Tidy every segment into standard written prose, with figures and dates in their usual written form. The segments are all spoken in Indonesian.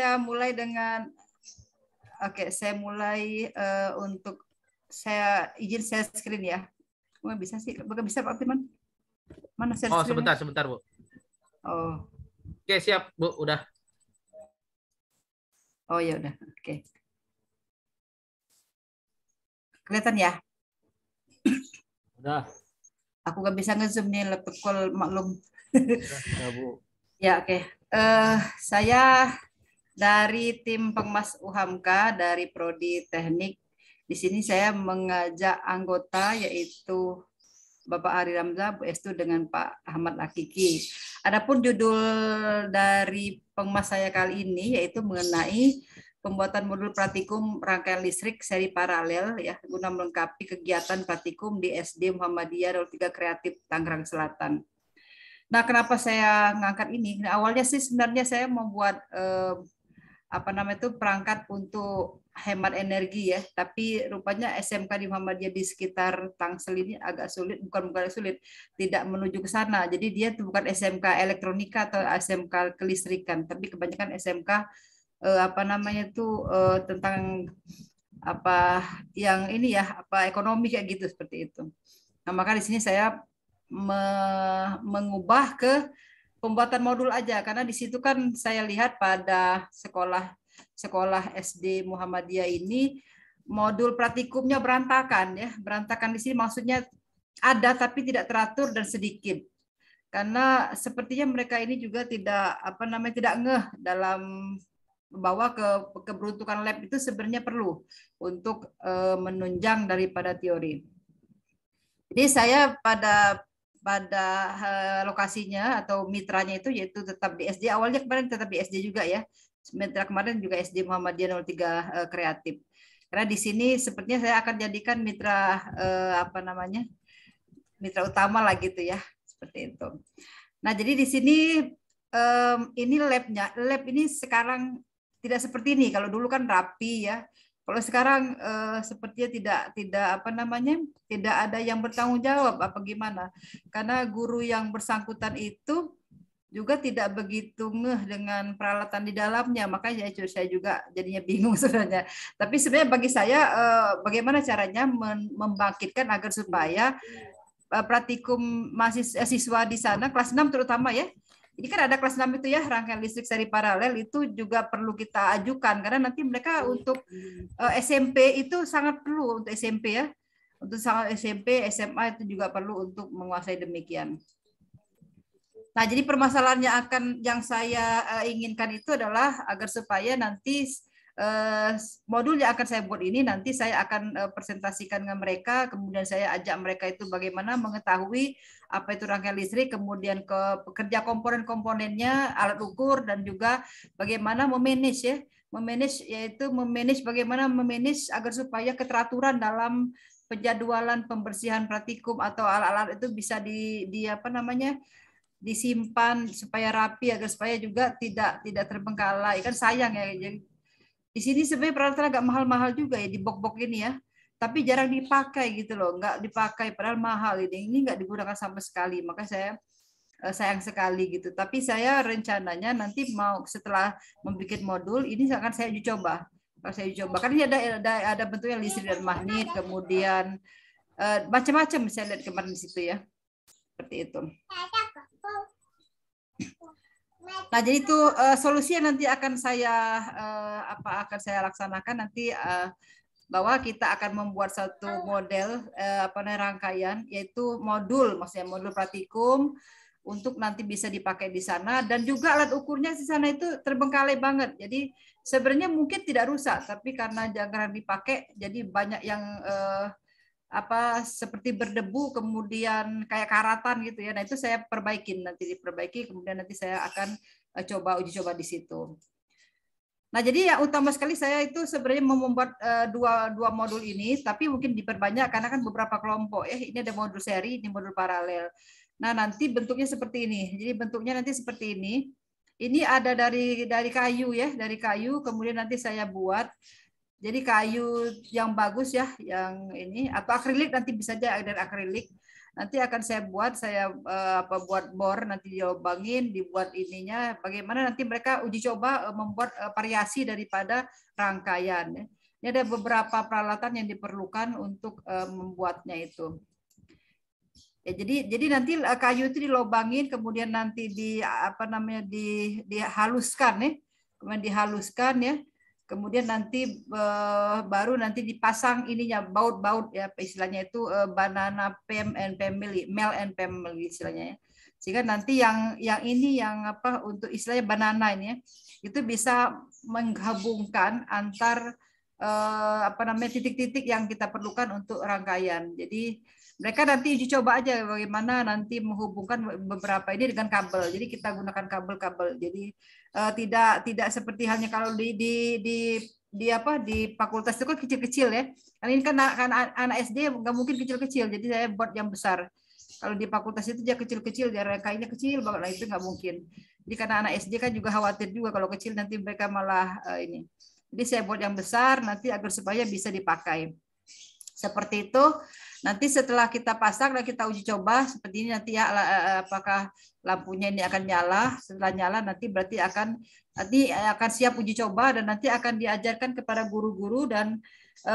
Saya mulai dengan, saya mulai untuk saya izin share screen ya. Nggak bisa sih, bukan bisa Pak Firman? Mana share Oh, screen? sebentar, Bu. Oh. Oke, siap, Bu. Udah. Oh ya udah, oke. Kelihatan ya? Udah. Aku nggak bisa nge-zoom nih, laptop call maklum. Udah, Bu. Ya, oke. Saya dari tim Pengmas UHAMKA dari Prodi Teknik. Di sini saya mengajak anggota yaitu Bapak Ari Ramza, Bu Estu dengan Pak Ahmad Hakiki. Adapun judul dari Pengmas saya kali ini yaitu mengenai pembuatan modul praktikum rangkaian listrik seri paralel ya guna melengkapi kegiatan praktikum di SD Muhammadiyah 03 Kreatif Tangerang Selatan. Nah, kenapa saya ngangkat ini? Nah, awalnya sih sebenarnya saya membuat perangkat untuk hemat energi ya, tapi rupanya SMK di Muhammadiyah di sekitar Tangsel ini agak sulit, bukan sulit, tidak menuju ke sana. Jadi dia itu bukan SMK elektronika atau SMK kelistrikan, tapi kebanyakan SMK tentang apa yang ini ya, ekonomi kayak gitu seperti itu. Nah, maka di sini saya mengubah ke pembuatan modul aja karena di situ kan saya lihat pada sekolah SD Muhammadiyah ini modul praktikumnya berantakan ya. Berantakan di sini maksudnya ada tapi tidak teratur dan sedikit. Karena sepertinya mereka ini juga tidak ngeh dalam bahwa keberuntukan lab itu sebenarnya perlu untuk menunjang daripada teori. Jadi saya pada lokasinya atau mitranya itu yaitu tetap di SD. Awalnya kemarin tetap di SD juga ya. Mitra kemarin juga SD Muhammadiyah 03 Kreatif. Karena di sini sepertinya saya akan jadikan mitra mitra utama lah gitu ya. Seperti itu. Nah, jadi di sini ini labnya. Lab ini sekarang tidak seperti ini. Kalau dulu kan rapi ya. Kalau sekarang sepertinya tidak ada yang bertanggung jawab apa gimana. Karena guru yang bersangkutan itu juga tidak begitu ngeh dengan peralatan di dalamnya, makanya saya juga jadinya bingung sebenarnya. Tapi sebenarnya bagi saya bagaimana caranya membangkitkan agar supaya praktikum siswa di sana kelas 6 terutama ya. Jadi kan ada kelas 6 itu ya, rangkaian listrik seri paralel itu juga perlu kita ajukan karena nanti mereka untuk SMP itu sangat perlu untuk SMP ya. Untuk sangat SMP, SMA itu juga perlu untuk menguasai demikian. Nah, jadi permasalahannya yang saya inginkan itu adalah agar supaya nanti modul yang akan saya buat ini nanti saya akan presentasikan dengan mereka, kemudian saya ajak mereka itu bagaimana mengetahui apa itu rangkaian listrik, kemudian ke pekerja komponen-komponennya, alat ukur, dan juga bagaimana memanage ya, memanage bagaimana memanage agar supaya keteraturan dalam penjadwalan pembersihan praktikum atau alat-alat itu bisa disimpan supaya rapi agar supaya juga tidak terbengkalai. Kan sayang ya. Jadi, di sini sebenarnya peralatan agak mahal-mahal juga ya di bok-bok ini ya. Tapi jarang dipakai gitu loh, nggak dipakai padahal mahal ini. Ini nggak digunakan sama sekali. Maka saya sayang sekali gitu. Tapi saya rencananya nanti mau setelah membuat modul ini akan saya uji coba. Kan ini ada bentuknya listrik dan magnet, kemudian macam-macam saya lihat kemarin di situ ya. Seperti itu. Nah, jadi itu solusinya nanti akan saya laksanakan nanti bahwa kita akan membuat satu model rangkaian yaitu maksudnya modul praktikum untuk nanti bisa dipakai di sana dan juga alat ukurnya di sana itu terbengkalai banget. Jadi sebenarnya mungkin tidak rusak tapi karena jarang dipakai jadi banyak yang seperti berdebu kemudian kayak karatan gitu ya. Nah, itu saya diperbaiki kemudian nanti saya akan uji coba di situ. Nah, jadi yang utama sekali saya itu sebenarnya membuat dua modul ini, tapi mungkin diperbanyak karena kan beberapa kelompok ya. Ini ada modul seri, ini modul paralel. Nah, nanti bentuknya seperti ini. Jadi bentuknya nanti seperti ini. Ini ada dari kayu ya, dari kayu. Kemudian nanti saya buat. Jadi kayu yang bagus ya, yang ini atau akrilik nanti bisa aja dari akrilik. Nanti akan saya buat buat bor, nanti dilobangin, dibuat ininya. Bagaimana nanti mereka uji coba membuat variasi daripada rangkaian. Ya. Ini ada beberapa peralatan yang diperlukan untuk membuatnya itu. Ya, jadi nanti kayu itu dilobangin, kemudian nanti dihaluskan ya, kemudian dihaluskan ya, kemudian nanti baru nanti dipasang ininya baut-baut ya, istilahnya itu banana pem and family, male and family istilahnya ya. Sehingga nanti yang ini yang untuk istilahnya banana ini ya, itu bisa menggabungkan antar titik-titik yang kita perlukan untuk rangkaian. Jadi mereka nanti uji coba aja bagaimana nanti menghubungkan beberapa ini dengan kabel. Jadi kita gunakan kabel-kabel. Jadi tidak seperti halnya kalau di fakultas itu kan kecil-kecil ya. Karena ini kan anak SD nggak mungkin kecil-kecil. Jadi saya buat yang besar. Kalau di fakultas itu dia kecil-kecil, dia rangkaiannya kecil banget. Nah, itu nggak mungkin. Jadi karena anak SD kan juga khawatir juga kalau kecil nanti mereka malah ini. Jadi saya buat yang besar nanti agar supaya bisa dipakai. Seperti itu. Nanti setelah kita pasang dan kita uji coba seperti ini nanti ya, apakah lampunya ini akan nyala. Setelah nyala nanti berarti akan siap uji coba dan nanti akan diajarkan kepada guru-guru, dan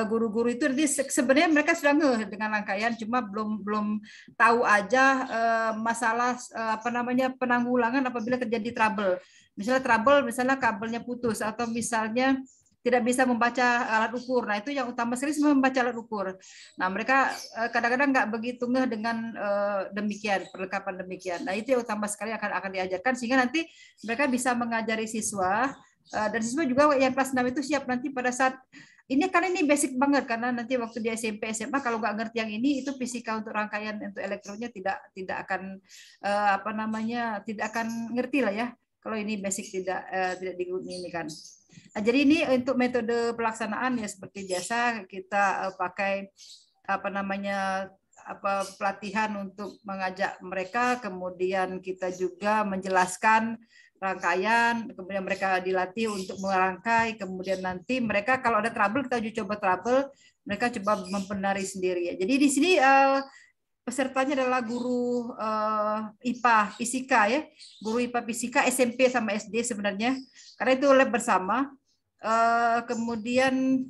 guru-guru itu nanti sebenarnya mereka sudah ngeh dengan rangkaian, cuma belum tahu aja masalah penanggulangan apabila terjadi trouble. Misalnya kabelnya putus atau misalnya tidak bisa membaca alat ukur. Nah, itu yang utama sekali membaca alat ukur. Nah, mereka kadang-kadang nggak begitu ngeh dengan demikian, perlengkapan demikian. Nah, itu yang utama sekali akan diajarkan, sehingga nanti mereka bisa mengajari siswa, dan siswa juga yang kelas 6 itu siap nanti pada saat ini, karena ini basic banget, karena nanti waktu di SMP SMA kalau nggak ngerti yang ini, itu fisika untuk rangkaian untuk elektronnya tidak akan tidak akan ngerti lah ya. Kalau ini basic tidak digunakan. Nah, jadi ini untuk metode pelaksanaan ya seperti biasa kita pakai pelatihan untuk mengajak mereka, kemudian kita juga menjelaskan rangkaian, kemudian mereka dilatih untuk merangkai, kemudian nanti mereka kalau ada trouble kita uji coba trouble, mereka coba membenahi sendiri ya. Jadi di sini pesertanya adalah guru IPA fisika ya, guru IPA fisika SMP sama SD sebenarnya, karena itu lab bersama. Kemudian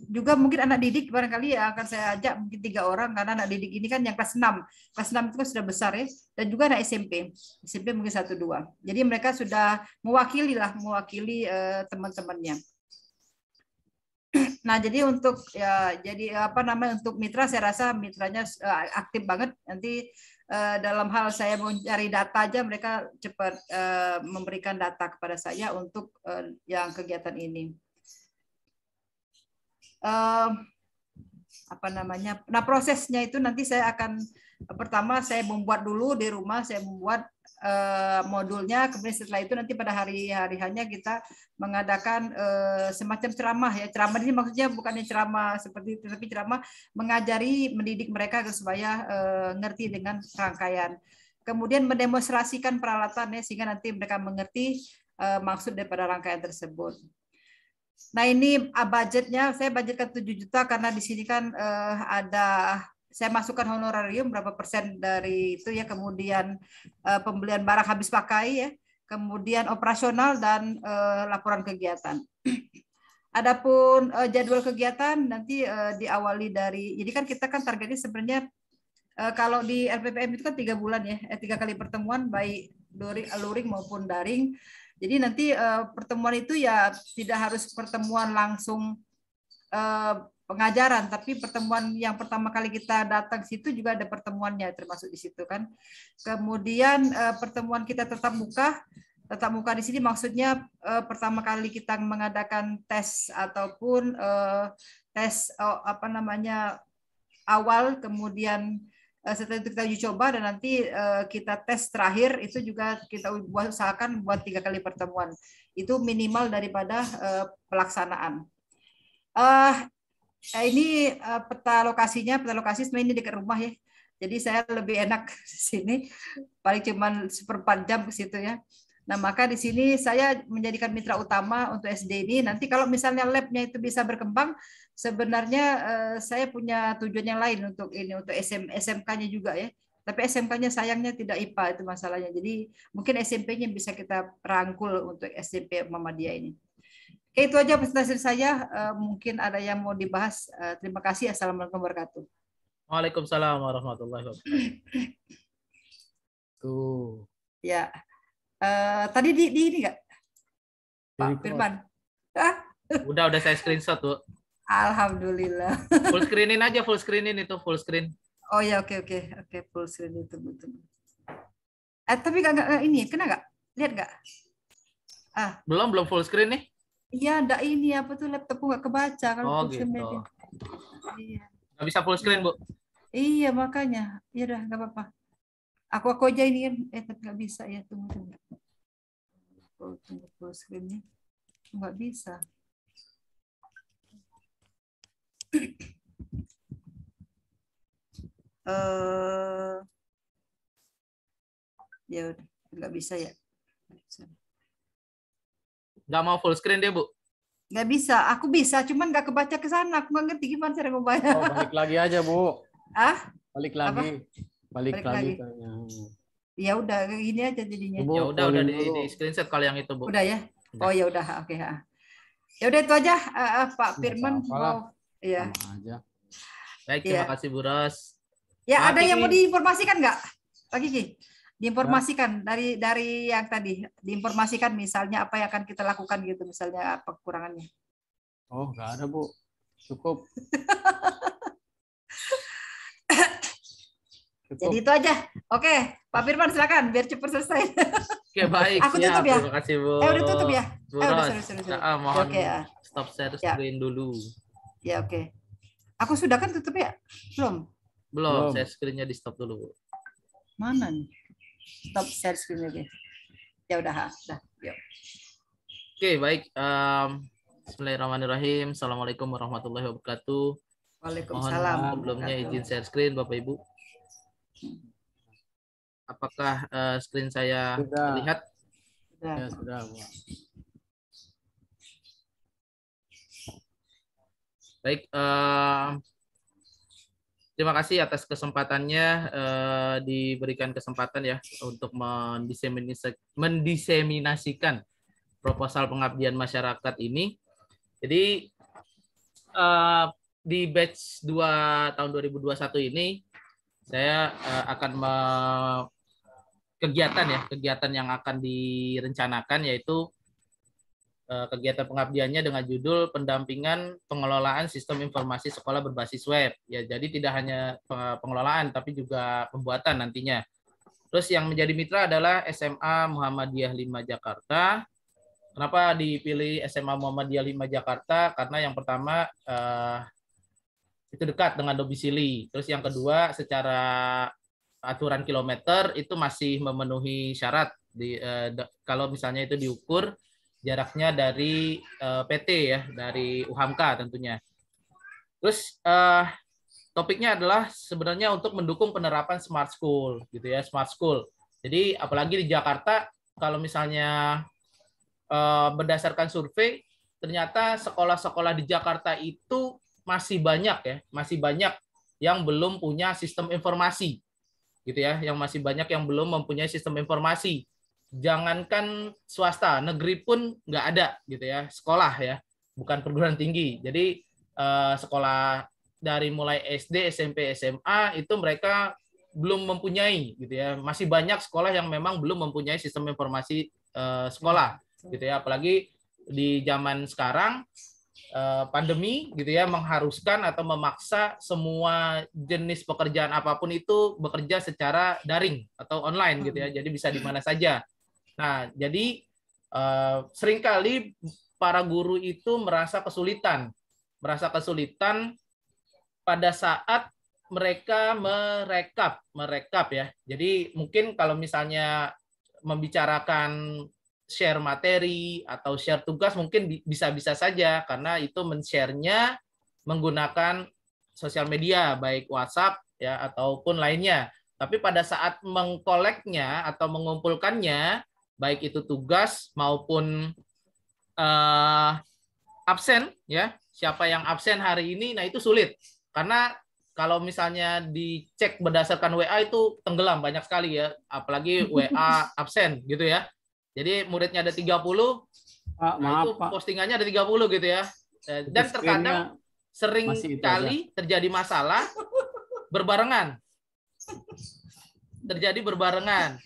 juga mungkin anak didik barangkali ya akan saya ajak mungkin 3 orang, karena anak didik ini kan yang kelas 6 itu kan sudah besar ya, dan juga anak SMP mungkin 1-2. Jadi mereka sudah mewakili teman-temannya. Nah, jadi untuk untuk mitra, saya rasa mitranya aktif banget. Nanti dalam hal saya mau cari data aja mereka cepat memberikan data kepada saya untuk yang kegiatan ini. Nah, prosesnya itu nanti saya akan pertama saya membuat dulu di rumah, saya membuat modulnya, kemudian setelah itu nanti pada hari-harinya kita mengadakan semacam ceramah ya. Ceramah ini maksudnya bukannya ceramah seperti itu, tapi ceramah mengajari, mendidik mereka supaya ngerti dengan rangkaian. Kemudian mendemonstrasikan peralatan ya, sehingga nanti mereka mengerti maksud daripada rangkaian tersebut. Nah, ini budgetnya, saya budgetkan 7 juta karena di sini kan saya masukkan honorarium berapa persen dari itu ya, kemudian pembelian barang habis pakai ya, kemudian operasional dan laporan kegiatan. Adapun jadwal kegiatan nanti diawali dari, jadi kan kita kan targetnya sebenarnya kalau di LPPM itu kan 3 bulan ya, 3 kali pertemuan baik luring maupun daring. Jadi nanti pertemuan itu ya tidak harus pertemuan langsung pengajaran, tapi pertemuan yang pertama kali kita datang situ juga ada pertemuannya termasuk di situ kan. Kemudian pertemuan kita tatap muka di sini maksudnya pertama kali kita mengadakan tes ataupun tes awal, kemudian setelah itu kita uji coba, dan nanti kita tes terakhir itu juga kita usahakan buat 3 kali pertemuan. Itu minimal daripada pelaksanaan. Ini peta lokasi sebenarnya ini dekat rumah ya. Jadi saya lebih enak di sini, paling cuma 1/4 jam ke situ ya. Nah, maka di sini saya menjadikan mitra utama untuk SD ini. Nanti kalau misalnya labnya itu bisa berkembang, sebenarnya saya punya tujuan yang lain untuk ini, untuk SMK-nya juga ya. Tapi SMK-nya sayangnya tidak IPA itu masalahnya. Jadi mungkin SMP-nya bisa kita rangkul untuk SMP Muhammadiyah ini. Oke, itu aja presentasi saya. Mungkin ada yang mau dibahas. Terima kasih. Assalamualaikum warahmatullahi wabarakatuh. Waalaikumsalam warahmatullahi wabarakatuh. Tuh. Ya, tadi di ini nggak, Pak Firman? Udah saya screenshot, Bu. Alhamdulillah. Full screenin aja, full screenin itu, full screen. Oh ya, oke, full screen itu betul. Tapi nggak ini, kena nggak? Lihat nggak? Belum full screen nih. Iya, enggak ini apa tuh laptopku nggak kebaca kalau Oh full screen gitu. Iya. Nggak bisa full screen, Bu. Iya, makanya. Ya udah, nggak apa-apa. Aku aja ini kan, tapi nggak bisa ya, tunggu. Tunggu full screen-nya. Nggak bisa. Ya udah, nggak bisa ya. Nggak mau full screen deh, Bu. Nggak bisa. Aku bisa, cuman nggak kebaca ke sana. Aku nggak ngerti gimana cara membayar. Oh, balik lagi aja, Bu. Balik lagi. Apa? Balik lagi. Ya udah, gini aja jadinya. Ya udah di screenshot kalau yang itu, Bu. Udah ya. Oh ya udah, oke. Ya udah itu aja, Pak Firman. Ya. Baik, terima kasih Bu Ros. Ya, ada yang mau diinformasikan nggak, Pak Kiki? Diinformasikan dari yang tadi, diinformasikan misalnya apa yang akan kita lakukan gitu, misalnya apa kekurangannya. Oh, nggak ada, Bu. Cukup. Jadi itu aja. Oke, Pak Firman silakan biar cepat selesai. Oke, baik. Aku tutup ya. Terima kasih, Bu. Udah tutup ya. Bu Ros. Mohon stop share screen dulu. Ya, oke. Aku sudah kan tutup ya? Belum. Share screen-nya di stop dulu, Bu. Mana nih? Stop share screen lagi. Ya udah. Yuk. Oke, baik. Bismillahirrahmanirrahim. Assalamualaikum warahmatullahi wabarakatuh. Waalaikumsalam. Mohon sebelumnya izin share screen, Bapak Ibu. Apakah screen saya terlihat? Ya, sudah, Bu. Baik, terima kasih atas kesempatannya, diberikan kesempatan ya untuk mendiseminasikan proposal pengabdian masyarakat ini. Jadi di batch 2 tahun 2021 ini saya akan kegiatan yang akan direncanakan yaitu kegiatan pengabdiannya dengan judul pendampingan pengelolaan sistem informasi sekolah berbasis web. Ya, jadi tidak hanya pengelolaan tapi juga pembuatan nantinya. Terus yang menjadi mitra adalah SMA Muhammadiyah 5 Jakarta. Kenapa dipilih SMA Muhammadiyah 5 Jakarta? Karena yang pertama itu dekat dengan domisili. Terus yang kedua secara aturan kilometer itu masih memenuhi syarat kalau misalnya itu diukur jaraknya dari PT ya, dari UHAMKA tentunya. Terus topiknya adalah sebenarnya untuk mendukung penerapan smart school gitu ya, smart school. Jadi apalagi di Jakarta kalau misalnya berdasarkan survei ternyata sekolah-sekolah di Jakarta itu masih banyak yang belum punya sistem informasi. Gitu ya, yang masih banyak yang belum mempunyai sistem informasi. Jangankan swasta, negeri pun nggak ada gitu ya, sekolah ya, bukan perguruan tinggi. Jadi sekolah dari mulai SD, SMP, SMA itu mereka belum mempunyai gitu ya. Masih banyak sekolah yang memang belum mempunyai sistem informasi sekolah gitu ya. Apalagi di zaman sekarang pandemi gitu ya mengharuskan atau memaksa semua jenis pekerjaan apapun itu bekerja secara daring atau online gitu ya. Jadi bisa di mana saja. Nah, jadi seringkali para guru itu merasa kesulitan pada saat mereka merekap ya. Jadi mungkin kalau misalnya membicarakan share materi atau share tugas mungkin bisa-bisa saja karena itu men-share-nya menggunakan sosial media baik WhatsApp ya ataupun lainnya. Tapi pada saat mengkoleknya atau mengumpulkannya baik itu tugas maupun absen, ya. Siapa yang absen hari ini, nah itu sulit. Karena kalau misalnya dicek berdasarkan WA itu tenggelam banyak sekali ya, apalagi WA absen gitu ya. Jadi muridnya ada 30, Pak, nah maaf, itu Pak. postingannya ada 30 gitu ya. Dan terkadang sering kali terjadi masalah berbarengan. Terjadi berbarengan.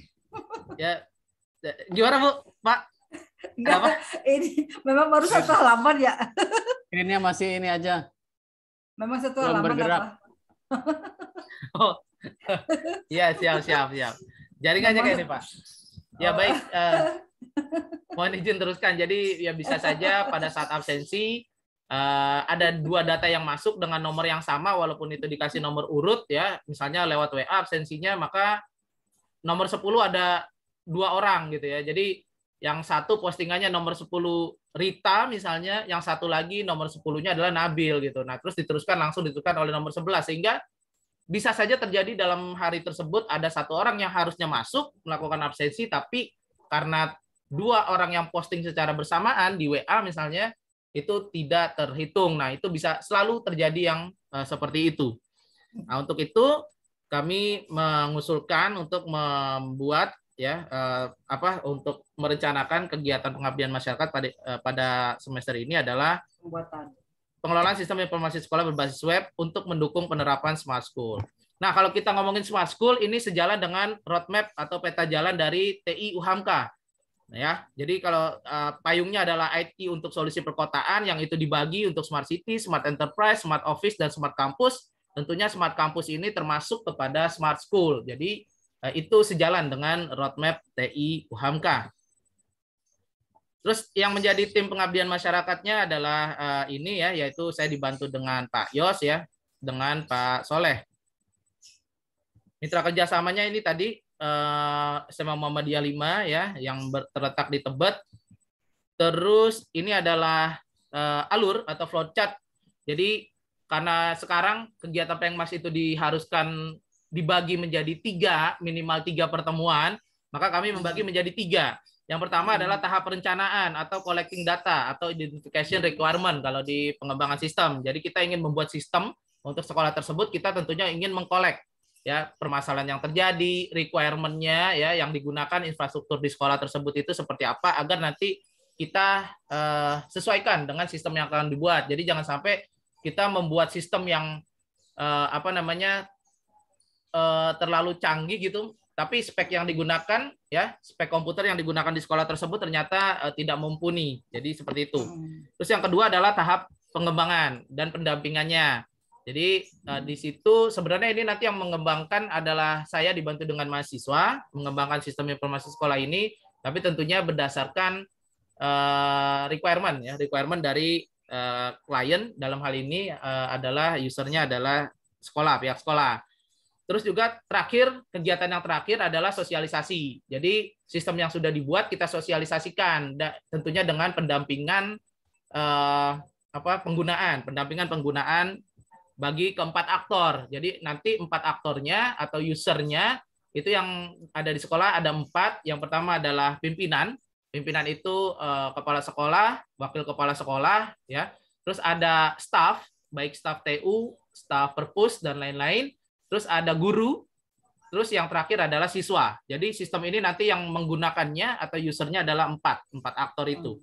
Ya. Gimana Bu, Pak? Enggak, ini memang baru satu halaman ya. Screen-nya masih ini aja. Memang satu Belum halaman bergerak. apa? Oh, iya siap. Jaringannya kayak ini Pak. Ya baik, mohon izin teruskan. Jadi ya bisa saja pada saat absensi ada 2 data yang masuk dengan nomor yang sama walaupun itu dikasih nomor urut ya. Misalnya lewat WA absensinya, maka nomor 10 ada 2 orang gitu ya. Jadi yang satu postingannya nomor 10 Rita misalnya, yang satu lagi nomor 10-nya adalah Nabil gitu. Nah, terus langsung diteruskan oleh nomor 11 sehingga bisa saja terjadi dalam hari tersebut ada 1 orang yang harusnya masuk melakukan absensi, tapi karena 2 orang yang posting secara bersamaan di WA misalnya itu tidak terhitung. Nah, itu bisa selalu terjadi yang seperti itu. Nah, untuk itu kami mengusulkan untuk membuat ya untuk merencanakan kegiatan pengabdian masyarakat pada semester ini adalah pengelolaan sistem informasi sekolah berbasis web untuk mendukung penerapan Smart School. Nah, kalau kita ngomongin Smart School ini sejalan dengan roadmap atau peta jalan dari TI UHAMKA. Nah, ya, jadi kalau payungnya adalah IT untuk solusi perkotaan yang itu dibagi untuk Smart City, Smart Enterprise, Smart Office, dan Smart Campus. Tentunya Smart Campus ini termasuk kepada Smart School. Jadi itu sejalan dengan roadmap TI UHAMKA. Terus yang menjadi tim pengabdian masyarakatnya adalah ini ya, yaitu saya dibantu dengan Pak Yos ya, dengan Pak Soleh. Mitra kerjasamanya ini tadi SMA Muhammadiyah 5 ya, yang terletak di Tebet. Terus ini adalah alur atau flowchart. Jadi karena sekarang kegiatan Pengmas itu diharuskan dibagi menjadi 3, minimal 3 pertemuan, maka kami membagi menjadi 3. Yang pertama adalah tahap perencanaan atau collecting data atau identification requirement kalau di pengembangan sistem. Jadi kita ingin membuat sistem untuk sekolah tersebut, kita tentunya ingin mengkolek ya permasalahan yang terjadi, requirement-nya ya yang digunakan infrastruktur di sekolah tersebut itu seperti apa agar nanti kita sesuaikan dengan sistem yang akan dibuat. Jadi jangan sampai kita membuat sistem yang terlalu canggih gitu, tapi spek yang digunakan ya, spek komputer yang digunakan di sekolah tersebut ternyata tidak mumpuni. Jadi seperti itu. Terus yang kedua adalah tahap pengembangan dan pendampingannya. Jadi di situ sebenarnya ini nanti yang mengembangkan adalah saya dibantu dengan mahasiswa mengembangkan sistem informasi sekolah ini, tapi tentunya berdasarkan requirement dari klien. Dalam hal ini adalah usernya adalah sekolah, pihak sekolah. Terus juga kegiatan yang terakhir adalah sosialisasi. Jadi sistem yang sudah dibuat kita sosialisasikan, tentunya dengan pendampingan pendampingan penggunaan bagi keempat aktor. Jadi nanti 4 aktornya atau usernya itu yang ada di sekolah ada 4. Yang pertama adalah pimpinan. Pimpinan itu kepala sekolah, wakil kepala sekolah, ya. Terus ada staff, baik staff TU, staff perpus dan lain-lain. Terus ada guru, terus yang terakhir adalah siswa. Jadi sistem ini nanti yang menggunakannya atau usernya adalah 4 aktor itu.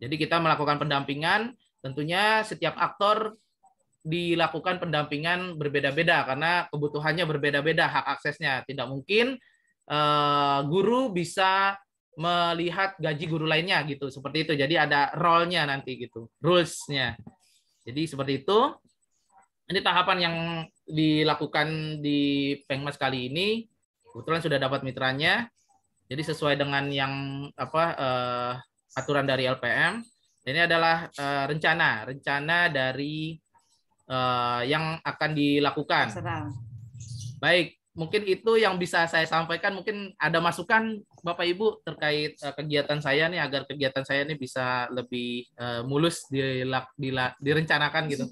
Jadi kita melakukan pendampingan, tentunya setiap aktor dilakukan pendampingan berbeda-beda karena kebutuhannya berbeda-beda hak aksesnya. Tidak mungkin guru bisa melihat gaji guru lainnya gitu, seperti itu. Jadi ada role-nya nanti gitu, rules-nya. Jadi seperti itu. Ini tahapan yang dilakukan di Pengmas kali ini. Kebetulan sudah dapat mitranya. Jadi sesuai dengan yang aturan dari LPM. Ini adalah rencana dari yang akan dilakukan. Baik, mungkin itu yang bisa saya sampaikan. Mungkin ada masukan Bapak Ibu terkait kegiatan saya nih agar kegiatan saya ini bisa lebih mulus direncanakan gitu.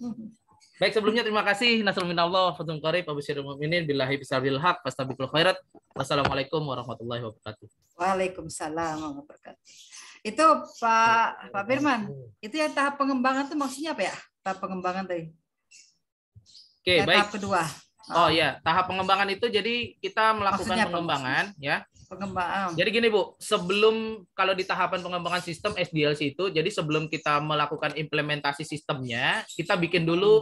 Baik, sebelumnya terima kasih. Nasrul minallah, fathul qarib, wabasyirul mu'minin, billahi bisabil haq, fastabiqul khairat. Wassalamualaikum warahmatullahi wabarakatuh. Waalaikumsalam warahmatullahi wabarakatuh. Itu Pak Firman, itu yang tahap pengembangan itu maksudnya apa ya? Tahap pengembangan tadi. Oke, yang baik. Tahap kedua. Oh ya, tahap pengembangan itu jadi kita melakukan Maksudnya apa, pengembangan ya. Pengembangan. Jadi gini Bu, sebelum kalau di tahapan pengembangan sistem SDLC itu, jadi sebelum kita melakukan implementasi sistemnya, kita bikin dulu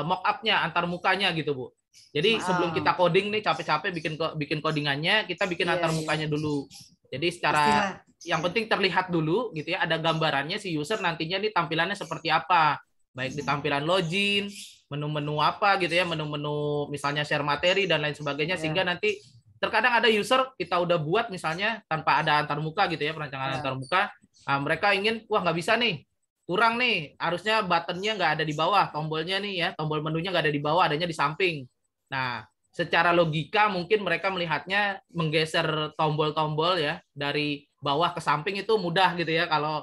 mock up-nya, antar mukanya gitu Bu. Jadi sebelum kita coding nih capek-capek bikin codingannya, kita bikin antar mukanya dulu. Jadi secara yang penting terlihat dulu gitu ya, ada gambarannya si user nantinya nih tampilannya seperti apa. Baik di tampilan login, menu-menu apa gitu ya, menu-menu misalnya share materi dan lain sebagainya, sehingga nanti terkadang ada user kita udah buat misalnya tanpa ada antar muka gitu ya, perancangan antar muka, mereka ingin wah nggak bisa nih, kurang nih, harusnya buttonnya nggak ada di bawah, tombolnya nih ya, tombol menunya nggak ada di bawah, adanya di samping. Nah, secara logika mungkin mereka melihatnya menggeser tombol-tombol ya dari bawah ke samping itu mudah gitu ya, kalau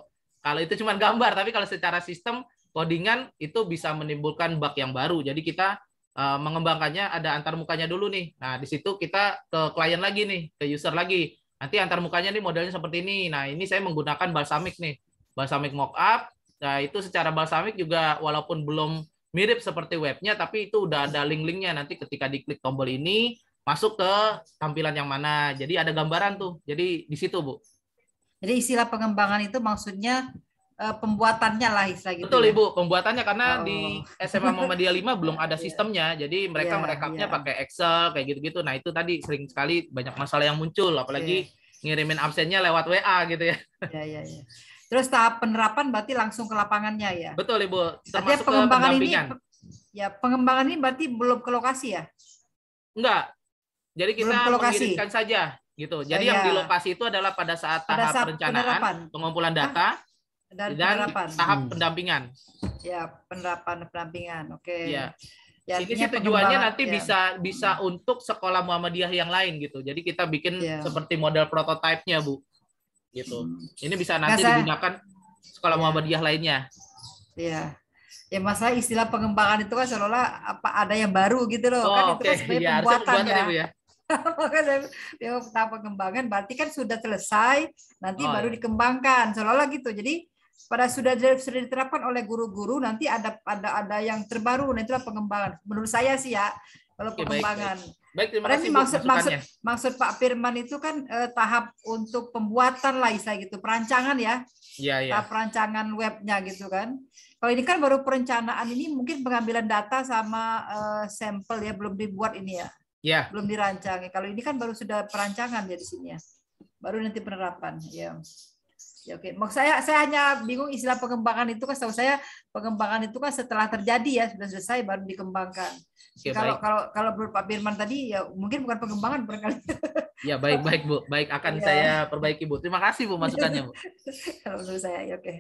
itu cuma gambar, tapi kalau secara sistem codingan itu bisa menimbulkan bug yang baru. Jadi kita mengembangkannya ada antar mukanya dulu nih. Nah, di situ kita ke klien lagi nih, ke user lagi. Nanti antar mukanya nih modelnya seperti ini. Nah, ini saya menggunakan Balsamiq nih. Balsamiq mockup. Nah, itu secara Balsamiq juga walaupun belum mirip seperti webnya, tapi itu udah ada link-linknya. Nanti ketika diklik tombol ini, masuk ke tampilan yang mana. Jadi ada gambaran tuh. Jadi di situ, Bu. Jadi istilah pengembangan itu maksudnya pembuatannya lah istilah gitu. Betul Ibu, pembuatannya karena di SMA Muhammadiyah 5 belum ada sistemnya. Jadi mereka merekapnya pakai Excel kayak gitu-gitu. Nah, itu tadi sering sekali banyak masalah yang muncul, apalagi ngirimin absennya lewat WA gitu ya. Iya. Terus tahap penerapan berarti langsung ke lapangannya ya. Betul Ibu. Termasuk pengembangan ini pengembangan ini berarti belum ke lokasi ya? Enggak. Jadi kita mengirimkan saja gitu. Jadi yang di lokasi itu adalah pada saat tahap perencanaan, pengumpulan data, dan tahap pendampingan. Ya, pendampingan. Oke. Ya. Ini sih tujuannya nanti bisa untuk sekolah Muhammadiyah yang lain gitu. Jadi kita bikin seperti model prototipenya, Bu. Gitu. Ini bisa nanti digunakan sekolah Muhammadiyah lainnya. Iya. Ya masalah istilah pengembangan itu kan seolah-olah ada yang baru gitu loh. Kan itu kan sebenarnya pembuatan ya. Makanya tahap pengembangan berarti kan sudah selesai, nanti baru dikembangkan. Seolah-olah gitu. Jadi pada sudah diterapkan oleh guru-guru, nanti ada yang terbaru. Nah, itulah pengembangan. Menurut saya sih ya, kalau pengembangan. Baik, terima kasih. Maksud Pak Firman itu kan tahap untuk pembuatan lah istilah gitu, perancangan ya. Iya. Tahap perancangan webnya gitu kan. Kalau ini kan baru perencanaan, ini mungkin pengambilan data sama sampel ya, belum dibuat ini ya. Iya. Belum dirancang. Kalau ini kan baru sudah perancangan ya di sini ya. Baru nanti penerapan ya. Ya, oke. Maksud saya hanya bingung istilah pengembangan itu kan, setahu saya pengembangan itu kan setelah terjadi ya, sudah selesai baru dikembangkan. Oke, kalau menurut Pak Firman tadi ya mungkin bukan pengembangan barangkali. Ya, baik Bu. Baik, akan saya perbaiki Bu. Terima kasih Bu masukannya Bu. Kalau menurut saya ya oke.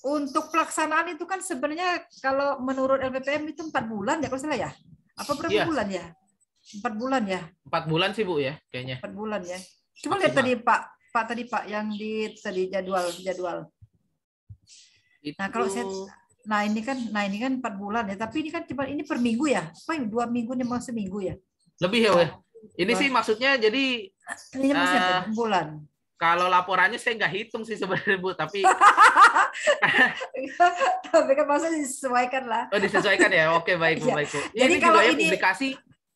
Untuk pelaksanaan itu kan sebenarnya kalau menurut LPPM itu 4 bulan ya kalau salah ya. Apa berapa bulan ya? 4 bulan ya? 4 bulan sih Bu ya, kayaknya. 4 bulan ya. Coba lihat tadi Pak yang di tadi jadwal. Itu... Nah, kalau saya ini kan 4 bulan ya, tapi ini kan cuma ini per minggu ya. Apa ini 2 minggu nih mau seminggu ya? Lebih ya, Bu. Ini sih maksudnya jadi ini maksudnya bulan. Kalau laporannya saya nggak hitung sih sebenarnya Bu, tapi tapi kan maksudnya disesuaikan lah. Oh, disesuaikan ya. Oke, baik Bu, baik Bu. Jadi ini kalau juga ini publikasi,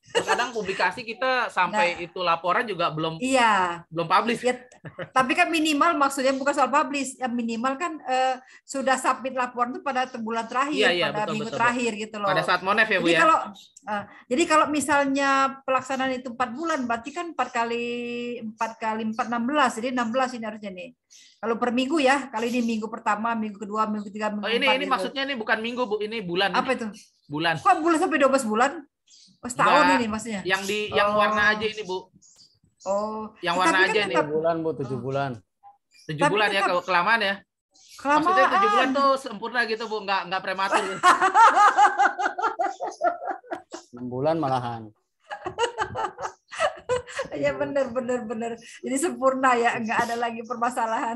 kadang publikasi kita sampai itu laporan juga belum publish. Ya, tapi kan minimal maksudnya bukan soal publish, yang minimal kan sudah submit laporan itu pada bulan terakhir, pada minggu terakhir gitu loh. Pada saat Monef ya Bu ya. Jadi kalau misalnya pelaksanaan itu 4 bulan, berarti kan 4 kali 4 16, jadi 16 ini harusnya nih. Kalau per minggu ya, kali ini minggu pertama, minggu kedua, minggu ketiga, minggu keempat. Ini gitu. maksudnya ini bukan minggu Bu, ini bulan. Apa itu? Bulan. Kok bulan sampai 12 bulan? Setahun ini maksudnya. Yang warna aja ini Bu. Oh. Yang warna aja nih. 7 bulan Bu, 7 bulan. 7 bulan ya, kalau kelamaan ya. Maksudnya 7 bulan tuh sempurna gitu Bu, nggak prematur. 6 bulan malahan. Ya benar. Jadi sempurna ya, nggak ada lagi permasalahan.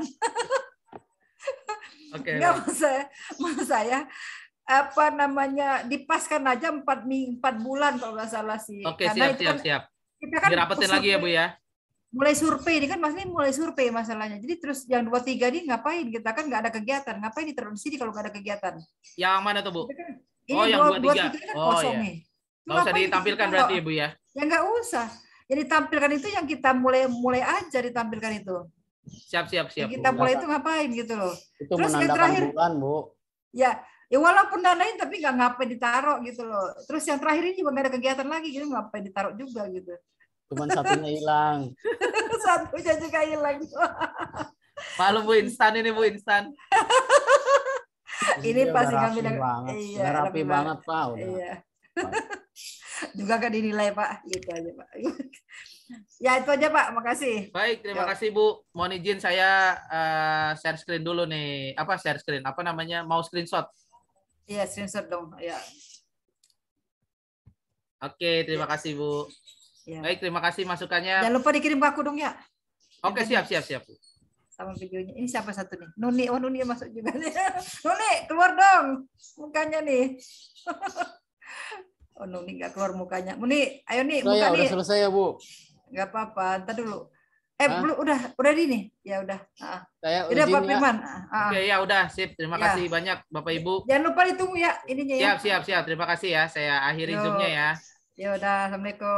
Oke. Enggak, baik. maksud saya apa namanya dipaskan aja 4 bulan kalau nggak salah sih. Oke, Karena siap, itu siap, kan siap. kita kan Dirapetin lagi ya, Bu ya. mulai survei ini kan maksudnya mulai survei masalahnya. Jadi terus yang 2-3 ini ngapain? Kita kan nggak ada kegiatan. Ngapain ditaruh di sini kalau nggak ada kegiatan? Yang mana tuh, Bu? Kita kan, ini Oh, yang 2-3. 2-3 kan Oh, kosong iya. nih. Nggak usah ditampilkan berarti ya, Bu ya? Ya nggak usah. Jadi tampilkan itu yang kita mulai aja ditampilkan itu. Siap, siap, siap. Yang kita Bu. mulai itu ngapain gitu loh. Itu Terus yang menandakan terakhir, bulan, Bu. ya walaupun danain tapi nggak ngapain ditaruh gitu loh. Terus yang terakhir ini juga nggak ada kegiatan lagi gitu, ngapain ditaruh juga gitu. Cuman satunya hilang. Satunya juga hilang. Malu Bu, instan ini Bu, instan. Ini Udah pasti rapi ngambil banget. iya, Udah rapi banget, Pak. Udah. Iya. Juga kan dinilai Pak, gitu aja Pak. Ya itu aja Pak, makasih. Baik, terima Yuk. kasih Bu. Mohon izin saya share screen dulu nih. Apa share screen? Apa namanya? Mau screenshot? Iya, screenshot dong. Ya. Oke, terima kasih Bu. Ya. Baik, terima kasih masukannya. Jangan lupa dikirim ke aku dong ya. Oke, siap, siap, siap. Sama videonya. Ini siapa satu nih? Nuni. Oh, Nuni masuk juga nih. Nuni, keluar dong mukanya nih. Oh, Nuni nggak keluar mukanya. Nuni, ayo nih, Saya muka udah nih. selesai ya, Bu. Nggak apa-apa, ntar dulu. Hah? Belum, udah di nih. Ya udah. Saya Udah izin Pak ya. Firman. Oke, ya udah, sip. Terima Ya. kasih banyak Bapak Ibu. Jangan lupa ditunggu ya ininya ya. Siap, siap, siap. Terima kasih ya. Saya akhiri Yo. Zoom-nya ya. Ya udah, assalamualaikum.